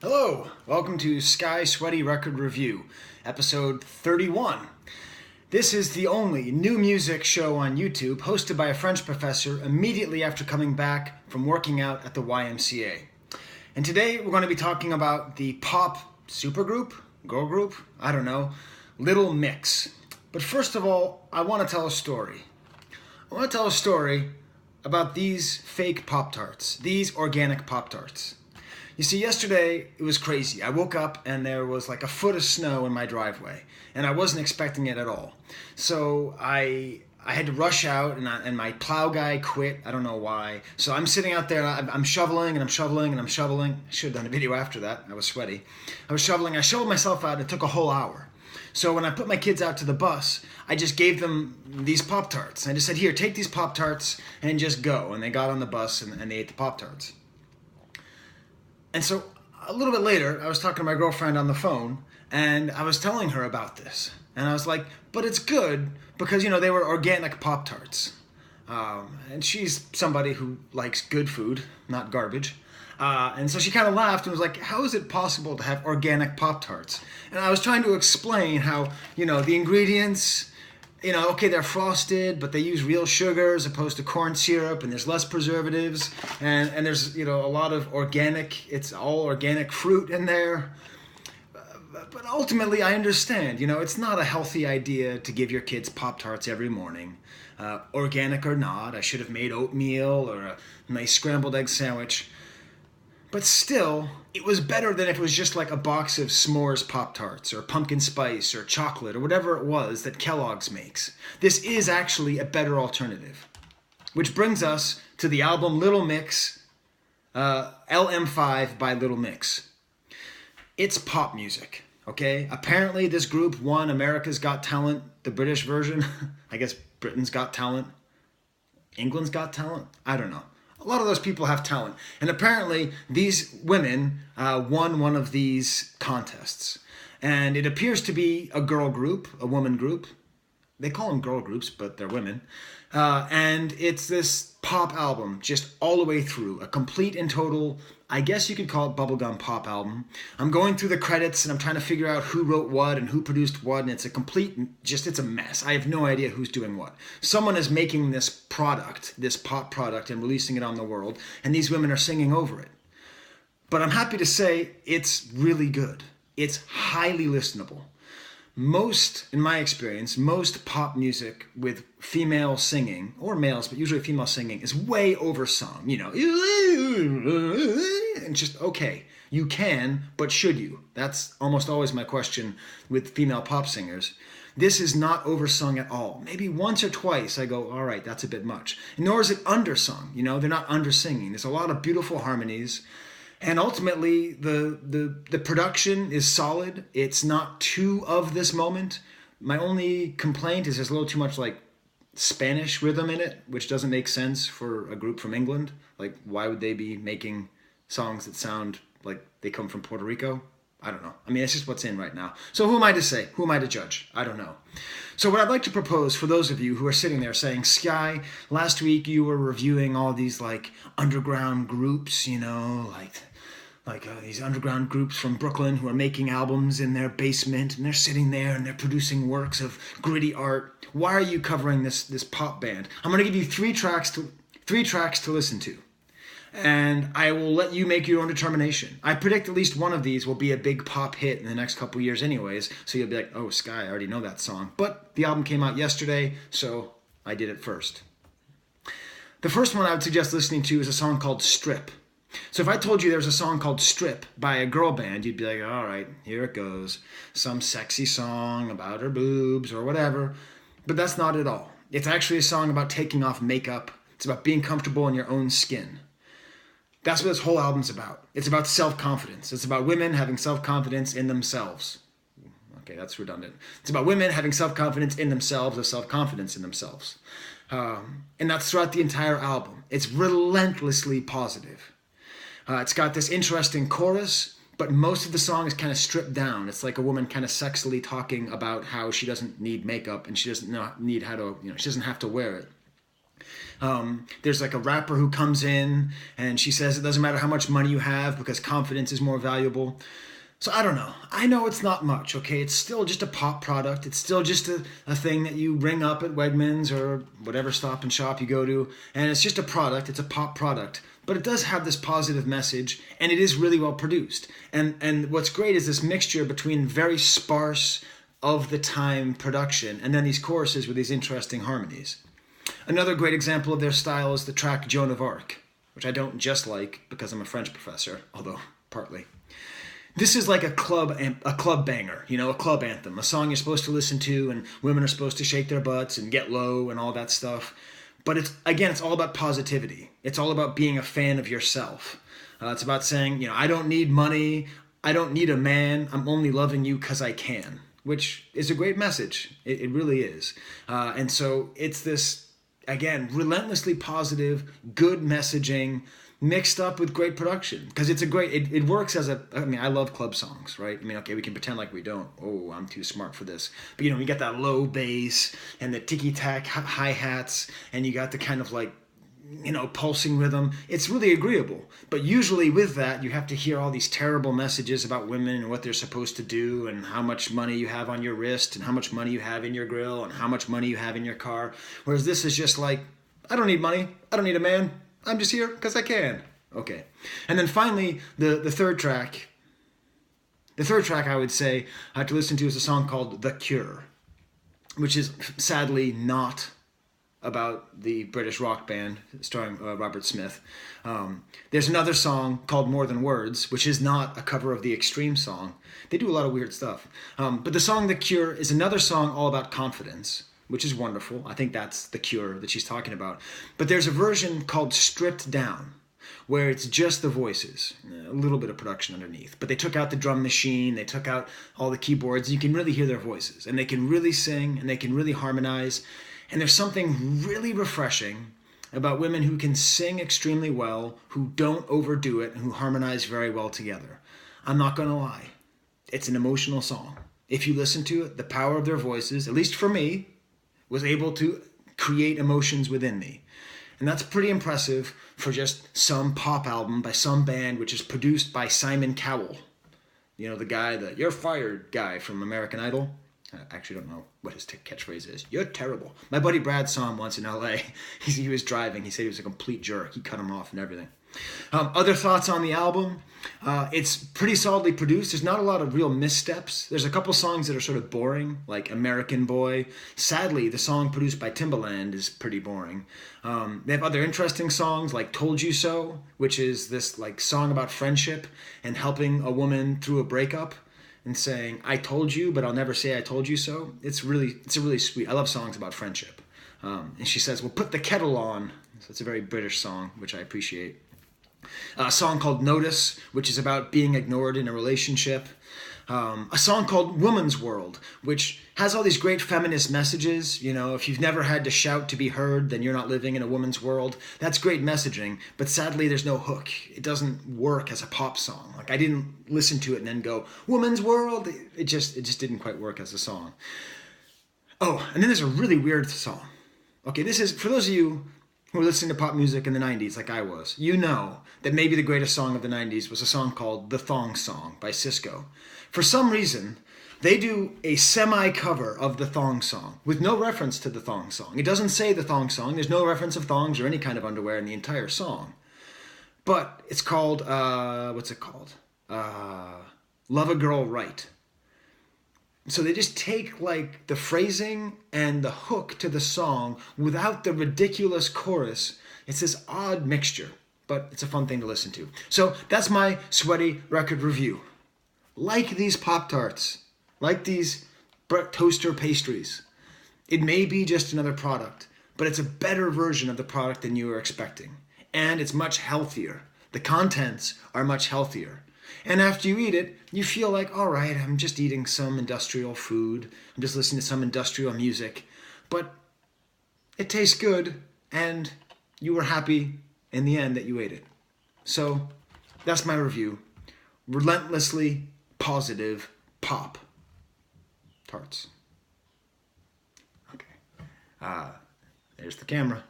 Hello, welcome to Skye Sweaty Record Review, episode 31. This is the only new music show on YouTube hosted by a French professor immediately after coming back from working out at the YMCA. And today we're going to be talking about the pop supergroup, girl group, I don't know, Little Mix. But first of all, I want to tell a story. I want to tell a story about these fake Pop Tarts, these organic Pop Tarts. You see, yesterday it was crazy. I woke up and there was like a foot of snow in my driveway, and I wasn't expecting it at all. So I had to rush out, and my plow guy quit. I don't know why. So I'm sitting out there, I'm shoveling and I'm shoveling and I'm shoveling. I should have done a video after that. I was sweaty. I was shoveling. I shoveled myself out. It took a whole hour. So when I put my kids out to the bus, I just gave them these Pop Tarts. I just said, here, take these Pop Tarts and just go. And they got on the bus and they ate the Pop Tarts. And so a little bit later, I was talking to my girlfriend on the phone, and I was telling her about this. And I was like, but it's good because, they were organic Pop Tarts. And she's somebody who likes good food, not garbage. And so she kind of laughed and was like, how is it possible to have organic Pop Tarts? And I was trying to explain how, the ingredients, okay, they're frosted, but they use real sugar as opposed to corn syrup, and there's less preservatives, and there's, a lot of organic, it's all organic fruit in there. But ultimately, I understand, it's not a healthy idea to give your kids Pop-Tarts every morning. Organic or not, I should have made oatmeal or a nice scrambled egg sandwich. But still, it was better than if it was just like a box of s'mores Pop-Tarts or pumpkin spice or chocolate or whatever it was that Kellogg's makes. This is actually a better alternative. Which brings us to the album Little Mix, LM5 by Little Mix. It's pop music, okay? Apparently this group won America's Got Talent, the British version. I guess Britain's Got Talent. England's Got Talent? I don't know. A lot of those people have talent. And apparently these women won one of these contests. And it appears to be a girl group, a woman group. They call them girl groups, but they're women. And it's this pop album, just all the way through. A complete and total, I guess you could call it bubblegum pop album. I'm going through the credits and I'm trying to figure out who wrote what and who produced what. And it's a complete, it's a mess. I have no idea who's doing what. Someone is making this product, this pop product, and releasing it on the world. And these women are singing over it. But I'm happy to say it's really good. It's highly listenable. Most, in my experience, most pop music with female singing, or males, but usually female singing, is way oversung. And just, okay, you can, but should you? That's almost always my question with female pop singers. This is not oversung at all. Maybe once or twice I go, all right, that's a bit much. Nor is it undersung, they're not undersinging. There's a lot of beautiful harmonies. And ultimately, the production is solid. It's not too of this moment. My only complaint is there's a little too much like Spanish rhythm in it, which doesn't make sense for a group from England. Like, why would they be making songs that sound like they come from Puerto Rico? I don't know. I mean, it's just what's in right now. So who am I to say? Who am I to judge? I don't know. So what I'd like to propose for those of you who are sitting there saying, Skye, last week you were reviewing all these like underground groups, like these underground groups from Brooklyn who are making albums in their basement, and they're sitting there and they're producing works of gritty art. Why are you covering this pop band? I'm going to give you three tracks to listen to, and I will let you make your own determination. I predict at least one of these will be a big pop hit in the next couple years anyways, so you'll be like, oh, Skye, I already know that song. But the album came out yesterday, so I did it first. The first one I would suggest listening to is a song called Strip. So if I told you there's a song called Strip by a girl band, you'd be like, all right, here it goes. Some sexy song about her boobs or whatever. But that's not at all. It's actually a song about taking off makeup. It's about being comfortable in your own skin. That's what this whole album's about. It's about self-confidence. It's about women having self-confidence in themselves. Okay, that's redundant. It's about women having self-confidence in themselves or self-confidence in themselves. And that's throughout the entire album. It's relentlessly positive. It's got this interesting chorus, but most of the song is kind of stripped down. It's like a woman kind of sexily talking about how she doesn't need makeup and she doesn't need how to, she doesn't have to wear it. There's like a rapper who comes in and she says it doesn't matter how much money you have because confidence is more valuable. So I don't know. I know it's not much, okay? It's still just a pop product. It's still just a thing that you ring up at Wegmans or whatever Stop and Shop you go to. And it's just a product. It's a pop product. But it does have this positive message, and it is really well produced. And what's great is this mixture between very sparse, of the time production, and then these choruses with these interesting harmonies. Another great example of their style is the track Joan of Arc, which I don't just like because I'm a French professor, although partly. This is like a club banger, you know, a club anthem, a song you're supposed to listen to, and women are supposed to shake their butts and get low and all that stuff. But it's all about positivity. It's all about being a fan of yourself. It's about saying, you know, I don't need money, I don't need a man, I'm only loving you because I can, which is a great message. It really is. And so it's this, again, relentlessly positive, good messaging, mixed up with great production, because it works as I love club songs, right? I mean, okay, we can pretend like we don't. Oh, I'm too smart for this. But, you know, you got that low bass and the ticky-tack hi-hats, and you got the kind of like, you know, pulsing rhythm. It's really agreeable. But usually with that, you have to hear all these terrible messages about women and what they're supposed to do and how much money you have on your wrist and how much money you have in your grill and how much money you have in your car. Whereas this is just like, I don't need money. I don't need a man. I'm just here because I can. Okay. And then finally, the third track. The third track I would say I had to listen to is a song called The Cure, which is sadly not about the British rock band starring Robert Smith. There's another song called More Than Words, which is not a cover of the Extreme song. They do a lot of weird stuff. But the song The Cure is another song all about confidence, which is wonderful. I think that's The Cure that she's talking about. But there's a version called Stripped Down, where it's just the voices, a little bit of production underneath. But they took out the drum machine, they took out all the keyboards, you can really hear their voices. And they can really sing, and they can really harmonize. And there's something really refreshing about women who can sing extremely well, who don't overdo it, and who harmonize very well together. I'm not going to lie. It's an emotional song. If you listen to it, the power of their voices, at least for me, was able to create emotions within me. And that's pretty impressive for just some pop album by some band which is produced by Simon Cowell. You know, the "You're Fired" guy from American Idol. I actually don't know what his catchphrase is. You're terrible. My buddy Brad saw him once in LA. He was driving. He said he was a complete jerk. He cut him off and everything. Other thoughts on the album. It's pretty solidly produced. There's not a lot of real missteps. There's a couple songs that are sort of boring, like American Boy. Sadly, the song produced by Timbaland is pretty boring. They have other interesting songs like Told You So, which is this like song about friendship and helping a woman through a breakup and saying, I told you, but I'll never say I told you so. It's a really sweet. I love songs about friendship. And she says, well, put the kettle on. So it's a very British song, which I appreciate. A song called Notice, which is about being ignored in a relationship. A song called Woman's World, which has all these great feminist messages. You know, if you've never had to shout to be heard, then you're not living in a woman's world. That's great messaging, but sadly there's no hook. It doesn't work as a pop song. Like, I didn't listen to it and then go, Woman's World. It just didn't quite work as a song. Oh, and then there's a really weird song. Okay, this is, for those of you who were listening to pop music in the 90s like I was, you know that maybe the greatest song of the 90s was a song called The Thong Song by Cisco. For some reason, they do a semi-cover of The Thong Song with no reference to The Thong Song. It doesn't say The Thong Song. There's no reference of thongs or any kind of underwear in the entire song. But it's called, what's it called? Love a Girl Right. So they just take like the phrasing and the hook to the song without the ridiculous chorus. It's this odd mixture, but it's a fun thing to listen to. So that's my sweaty record review. Like these Pop Tarts, like these toaster pastries. It may be just another product, but it's a better version of the product than you were expecting. And it's much healthier. The contents are much healthier. And after you eat it, you feel like, all right, I'm just eating some industrial food. I'm just listening to some industrial music. But it tastes good, and you were happy in the end that you ate it. So that's my review. Relentlessly positive Pop Tarts. Okay. There's the camera.